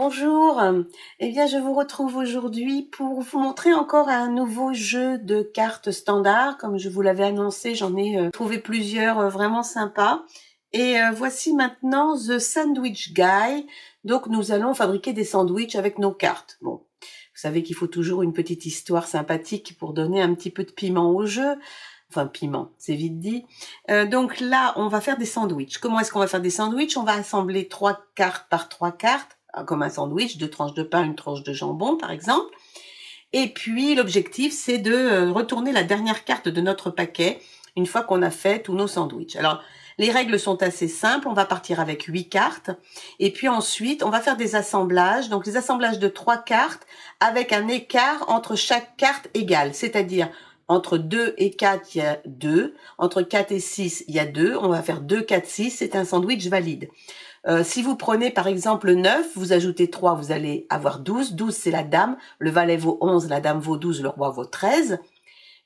Bonjour, eh bien je vous retrouve aujourd'hui pour vous montrer encore un nouveau jeu de cartes standard. Comme je vous l'avais annoncé, j'en ai trouvé plusieurs vraiment sympas. Et voici maintenant The Sandwich Guy. Donc nous allons fabriquer des sandwichs avec nos cartes. Bon, vous savez qu'il faut toujours une petite histoire sympathique pour donner un petit peu de piment au jeu. Enfin, piment, c'est vite dit. Donc là, on va faire des sandwichs. Comment est-ce qu'on va faire des sandwichs? On va assembler 3 cartes par 3 cartes, comme un sandwich, 2 tranches de pain, une tranche de jambon, par exemple. Et puis, l'objectif, c'est de retourner la dernière carte de notre paquet une fois qu'on a fait tous nos sandwichs. Alors, les règles sont assez simples. On va partir avec 8 cartes. Et puis ensuite, on va faire des assemblages. Donc, les assemblages de 3 cartes avec un écart entre chaque carte égale. C'est-à-dire, entre 2 et 4, il y a 2. Entre 4 et 6, il y a 2. On va faire 2, 4, 6. C'est un sandwich valide. Si vous prenez par exemple 9, vous ajoutez 3, vous allez avoir 12. 12, c'est la dame. Le valet vaut 11, la dame vaut 12, le roi vaut 13.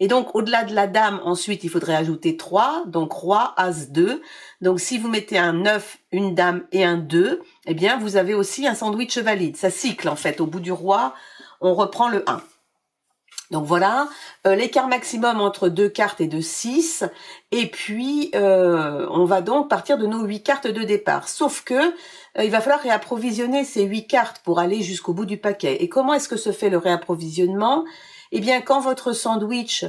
Et donc, au-delà de la dame, ensuite, il faudrait ajouter 3. Donc, roi, as, 2. Donc, si vous mettez un 9, une dame et un 2, eh bien, vous avez aussi un sandwich valide. Ça cycle, en fait. Au bout du roi, on reprend le 1. Donc voilà, l'écart maximum entre 2 cartes est de 6. Et puis, on va donc partir de nos 8 cartes de départ. Sauf que il va falloir réapprovisionner ces 8 cartes pour aller jusqu'au bout du paquet. Et comment est-ce que se fait le réapprovisionnement? Eh bien, quand votre sandwich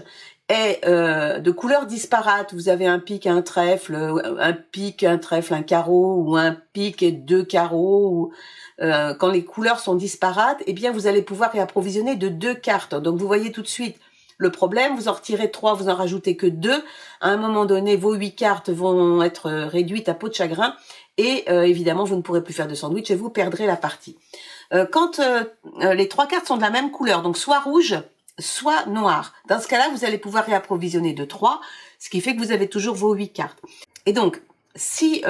est de couleurs disparates, vous avez un pic, un trèfle, un carreau, ou un pic et 2 carreaux, ou quand les couleurs sont disparates, eh bien, vous allez pouvoir réapprovisionner de 2 cartes. Donc, vous voyez tout de suite le problème. Vous en retirez 3, vous en rajoutez que 2. À un moment donné, vos 8 cartes vont être réduites à peau de chagrin. Et évidemment, vous ne pourrez plus faire de sandwich et vous perdrez la partie. Quand les 3 cartes sont de la même couleur, donc soit rouge, soit noir. Dans ce cas-là, vous allez pouvoir réapprovisionner de 3, ce qui fait que vous avez toujours vos 8 cartes. Et donc, si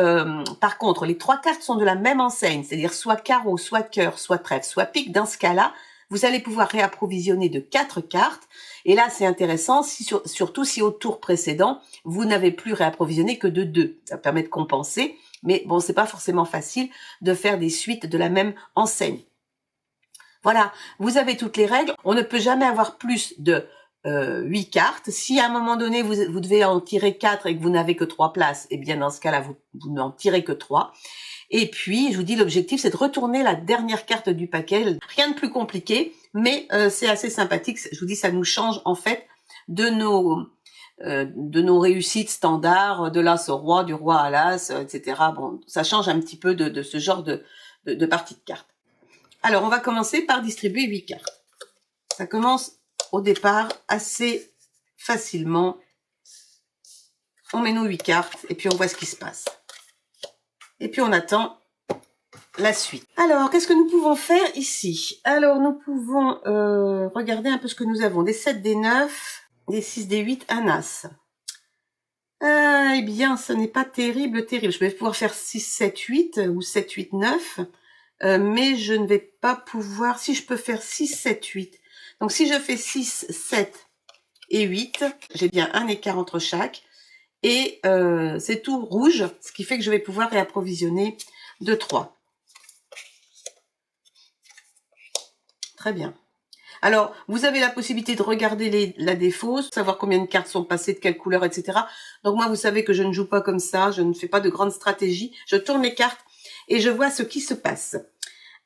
par contre les 3 cartes sont de la même enseigne, c'est-à-dire soit carreau, soit cœur, soit trèfle, soit pique, dans ce cas-là, vous allez pouvoir réapprovisionner de 4 cartes. Et là, c'est intéressant, surtout si au tour précédent, vous n'avez plus réapprovisionné que de 2. Ça permet de compenser, mais bon, c'est pas forcément facile de faire des suites de la même enseigne. Voilà, vous avez toutes les règles. On ne peut jamais avoir plus de 8 cartes. Si à un moment donné, vous devez en tirer 4 et que vous n'avez que 3 places, eh bien dans ce cas-là, vous n'en tirez que 3. Et puis, je vous dis, l'objectif, c'est de retourner la dernière carte du paquet. Rien de plus compliqué, mais c'est assez sympathique. Je vous dis, ça nous change en fait de nos réussites standards, de l'as au roi, du roi à l'as, etc. Bon, ça change un petit peu de ce genre de partie de cartes. Alors, on va commencer par distribuer 8 cartes. Ça commence au départ assez facilement. On met nos 8 cartes et puis on voit ce qui se passe. Et puis on attend la suite. Alors, qu'est-ce que nous pouvons faire ici? Alors, nous pouvons regarder un peu ce que nous avons. Des 7, des 9, des 6, des 8, un as. Eh bien, ce n'est pas terrible. Je vais pouvoir faire 6, 7, 8 ou 7, 8, 9. Mais je ne vais pas pouvoir, si je peux faire 6, 7, 8. Donc si je fais 6, 7 et 8, j'ai bien un écart entre chaque. Et c'est tout rouge, ce qui fait que je vais pouvoir réapprovisionner de 3. Très bien. Alors, vous avez la possibilité de regarder la défausse, savoir combien de cartes sont passées, de quelle couleur, etc. Donc moi, vous savez que je ne joue pas comme ça, je ne fais pas de grande stratégie. Je tourne les cartes et je vois ce qui se passe.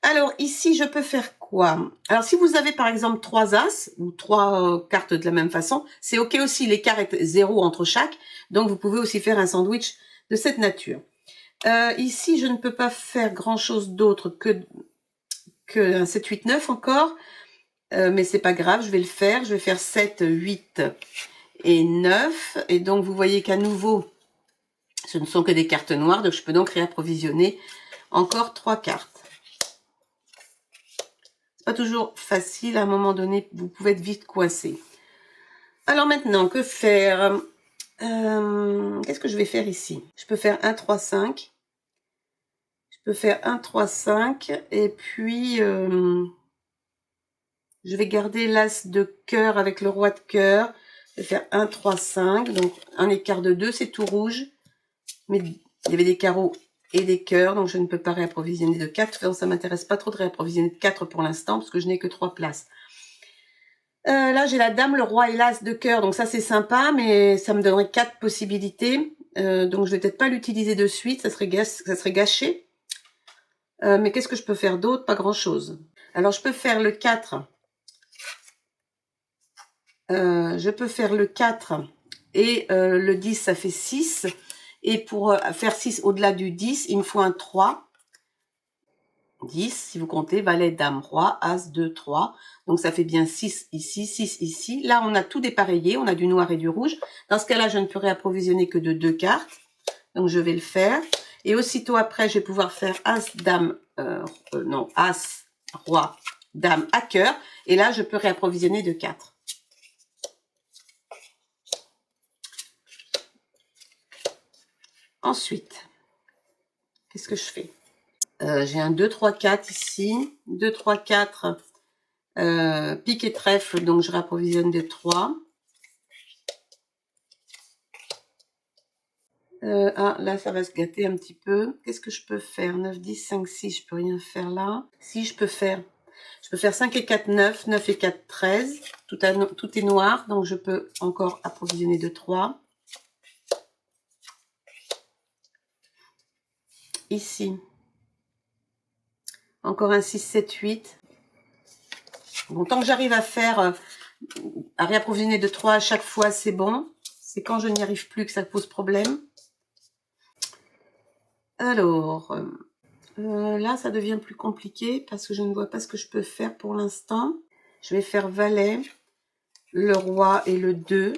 Alors ici, je peux faire quoi? Alors si vous avez par exemple 3 as ou 3 cartes de la même façon, c'est ok aussi, l'écart est 0 entre chaque, donc vous pouvez aussi faire un sandwich de cette nature. Ici, je ne peux pas faire grand chose d'autre que un 7, 8, 9 encore, mais c'est pas grave, je vais le faire. Je vais faire 7, 8 et 9, et donc vous voyez qu'à nouveau, ce ne sont que des cartes noires, donc je peux donc réapprovisionner encore 3 cartes. Pas toujours facile, à un moment donné, vous pouvez être vite coincé. Alors maintenant, que faire? Qu'est-ce que je vais faire ici? Je peux faire 1, 3, 5. Je peux faire 1, 3, 5. Et puis, je vais garder l'as de cœur avec le roi de cœur. Je vais faire 1, 3, 5. Donc, un écart de 2, c'est tout rouge. Mais il y avait des carreaux et des cœurs, donc je ne peux pas réapprovisionner de 4. Donc ça m'intéresse pas trop de réapprovisionner de 4 pour l'instant, parce que je n'ai que 3 places. Là, j'ai la dame, le roi et l'as de cœur, donc ça c'est sympa, mais ça me donnerait 4 possibilités. Donc je vais peut-être pas l'utiliser de suite, ça serait gâché. Mais qu'est-ce que je peux faire d'autre? Pas grand-chose. Alors je peux faire le 4. Je peux faire le 4 et le 10, ça fait 6. Et pour faire 6 au-delà du 10, il me faut un 3. 10, si vous comptez, valet, dame, roi, as, 2, 3. Donc ça fait bien 6 ici, 6 ici. Là, on a tout dépareillé, on a du noir et du rouge. Dans ce cas-là, je ne peux réapprovisionner que de 2 cartes. Donc je vais le faire. Et aussitôt après, je vais pouvoir faire as, dame, non, as, roi, dame à cœur. Et là, je peux réapprovisionner de 4. Ensuite, qu'est-ce que je fais? J'ai un 2, 3, 4 ici. 2, 3, 4, pique et trèfle, donc je réapprovisionne de 3. Ah, là, ça va se gâter un petit peu. Qu'est-ce que je peux faire? 9, 10, 5, 6, je peux rien faire là. Si, je peux faire 5 et 4, 9, 9 et 4, 13. Tout est noir, donc je peux encore approvisionner de 3. Ici, encore un 6, 7, 8. Bon, tant que j'arrive à faire, à réapprovisionner de 3 à chaque fois, c'est bon. C'est quand je n'y arrive plus que ça pose problème. Alors, là, ça devient plus compliqué parce que je ne vois pas ce que je peux faire pour l'instant. Je vais faire valet, le roi et le 2.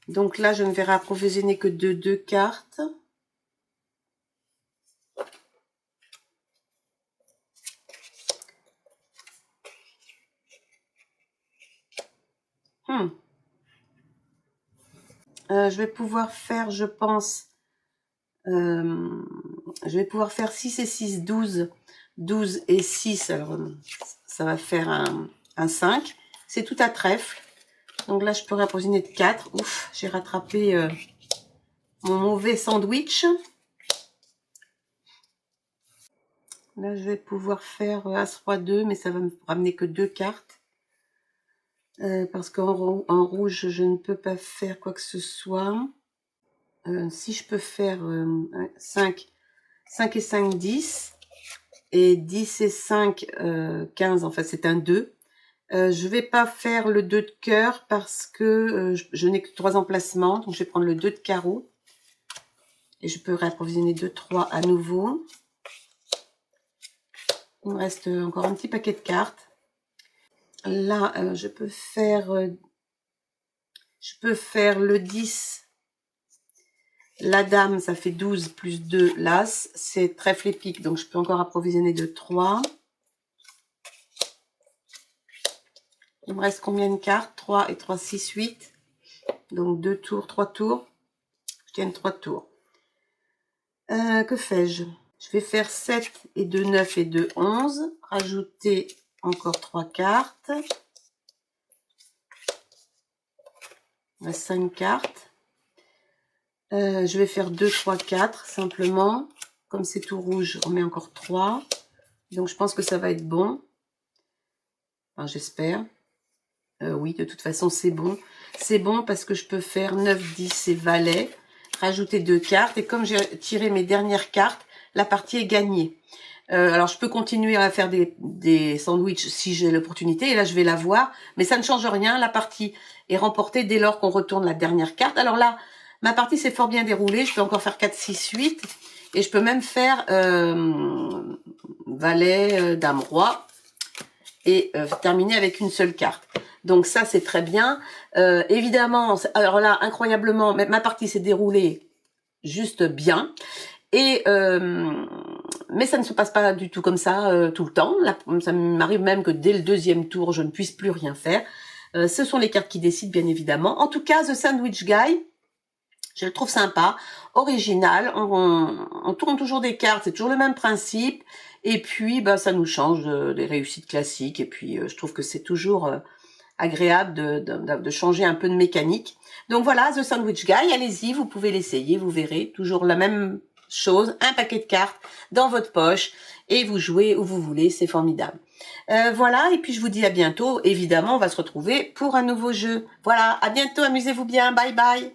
Donc là, je ne vais réapprovisionner que de 2 cartes. Je vais pouvoir faire, je pense, je vais pouvoir faire 6 et 6, 12. 12 et 6, alors ça va faire un 5. C'est tout à trèfle. Donc là, je peux réapprovisionner de 4. Ouf, j'ai rattrapé mon mauvais sandwich. Là, je vais pouvoir faire As, Roi, 2, mais ça va me ramener que 2 cartes. Parce qu'en rouge, je ne peux pas faire quoi que ce soit. Si je peux faire 5 et 5, 10. Et 10 et 5, 15, en fait, c'est un 2. Je vais pas faire le 2 de cœur parce que je n'ai que 3 emplacements. Donc, je vais prendre le 2 de carreau. Et je peux réapprovisionner 2, 3 à nouveau. Il me reste encore un petit paquet de cartes. Là, je peux faire le 10. La dame, ça fait 12 plus 2, l'as. C'est trèfle et pique, donc je peux encore approvisionner de 3. Il me reste combien de cartes? 3 et 3, 6, 8. Donc 2 tours, 3 tours. Je tiens 3 tours. Que fais-je? Je vais faire 7 et 2, 9 et 2, 11. Rajouter encore 3 cartes. Il reste 5 cartes. Je vais faire 2, 3, 4 simplement. Comme c'est tout rouge, on met encore 3. Donc je pense que ça va être bon. Enfin, j'espère. Oui, de toute façon, c'est bon. C'est bon parce que je peux faire 9, 10 et valet. Rajouter 2 cartes. Et comme j'ai tiré mes dernières cartes, la partie est gagnée. Alors, je peux continuer à faire des sandwichs si j'ai l'opportunité. Et là, je vais la voir. Mais ça ne change rien. La partie est remportée dès lors qu'on retourne la dernière carte. Alors là, ma partie s'est fort bien déroulée. Je peux encore faire 4, 6, 8. Et je peux même faire valet, dame, roi. Et terminer avec une seule carte. Donc ça, c'est très bien. Évidemment, alors là, incroyablement, ma partie s'est déroulée juste bien. Et mais ça ne se passe pas du tout comme ça tout le temps. Là, ça m'arrive même que dès le deuxième tour, je ne puisse plus rien faire. Ce sont les cartes qui décident, bien évidemment. En tout cas, The Sandwich Guy, je le trouve sympa, original. On tourne toujours des cartes, c'est toujours le même principe. Et puis, bah, ça nous change des réussites classiques. Et puis, je trouve que c'est toujours agréable de changer un peu de mécanique. Donc voilà, The Sandwich Guy, allez-y, vous pouvez l'essayer, vous verrez. Toujours la même chose, un paquet de cartes dans votre poche et vous jouez où vous voulez, c'est formidable. Voilà, et puis je vous dis à bientôt. Évidemment, on va se retrouver pour un nouveau jeu. Voilà, à bientôt, amusez-vous bien, bye bye.